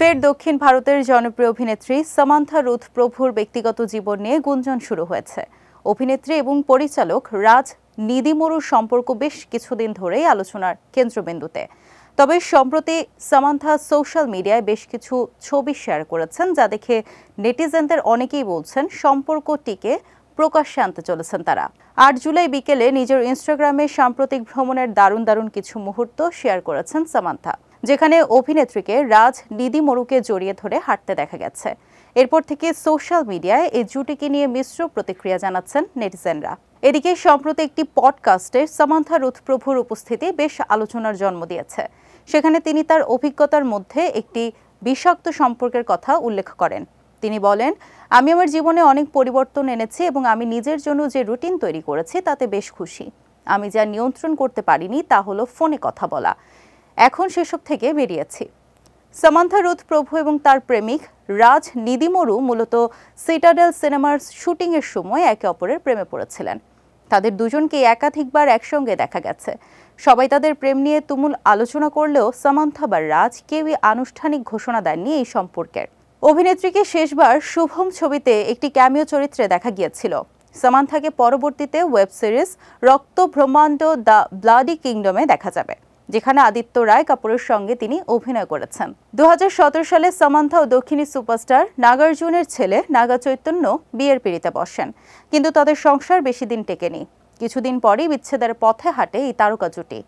ফের দক্ষিণ ভারতের জনপ্রিয় অভিনেত্রী সামান্থা রুথ প্রভুর ব্যক্তিগত জীবন নিয়ে গুঞ্জন শুরু হয়েছে। অভিনেত্রী এবং পরিচালক রাজ নিদিমুরুর সম্পর্ক বেশ কিছুদিন ধরেই আলোচনার কেন্দ্রবিন্দুতে। তবে সম্প্রতি সামান্থা সোশ্যাল মিডিয়ায় বেশ কিছু ছবি শেয়ার করেছেন, যা দেখে নেটিজেনদের অনেকেই বলছেন সম্পর্কটিকে প্রকাশ্যে আনতে চলেছেন তারা। ৮ জুলাই বিকেলে নিজের ইনস্টাগ্রামে সাম্প্রতিক ভ্রমণের দারুণ কিছু মুহূর্ত শেয়ার করেছেন সামান্থা, যেখানে অভিনেত্রীকে রাজ নিদিমুরুকে জড়িয়ে ধরে হাঁটতে দেখা গেছে। এরপর থেকে সোশ্যাল মিডিয়ায় এই জুটিকে নিয়ে মিশ্র প্রতিক্রিয়া জানাচ্ছেন নেটিজেনরা। এদিকে সম্প্রতি একটি পডকাস্টে সামান্থা রুথ প্রভুর উপস্থিতি বেশ আলোচনার জন্ম দিয়েছে। সেখানে তিনি তার অভিজ্ঞতার মধ্যে একটি বিষাক্ত সম্পর্কের কথা উল্লেখ করেন। তিনি বলেন, আমি আমার জীবনে অনেক পরিবর্তন এনেছি এবং আমি নিজের জন্য যে রুটিন তৈরি করেছি তাতে বেশ খুশি। আমি যা নিয়ন্ত্রণ করতে পারিনি তা হলো ফোনে কথা বলা। এখন সেসব থেকে বেরিয়েছি। সামান্থা রুথ প্রভু এবং তার প্রেমিক রাজ নিদিমুরু মূলত সিটাডেল সিনেমার শুটিংয়ের সময় একে অপরের প্রেমে পড়েছিলেন। তাদের দুজনকে একাধিকবার একসঙ্গে দেখা গেছে। সবাই তাদের প্রেম নিয়ে তুমুল আলোচনা করলেও সামান্থা বা রাজ কেউই আনুষ্ঠানিক ঘোষণা দেননি এই সম্পর্কের। অভিনেত্রীকে শেষবার শুভম ছবিতে একটি ক্যামিও চরিত্রে দেখা গিয়েছিল। সামান্থাকে পরবর্তীতে ওয়েব সিরিজ রক্ত ব্রহ্মাণ্ড দ্য ব্লাডি কিংডমে দেখা যাবে, যেখানে আদিত্য রায় কাপুরের সঙ্গে তিনি অভিনয় করেছেন। 2017 সালে সামান্থা ও দক্ষিণী সুপারস্টার নাগার্জুনের ছেলে নাগা চৈতন্য বিয়ের পিঁড়িতে বসেন, কিন্তু তাদের সংসার বেশি দিন টেকেনি। কিছুদিন পরই বিচ্ছেদের পথে হাঁটে এই তারকা জুটি।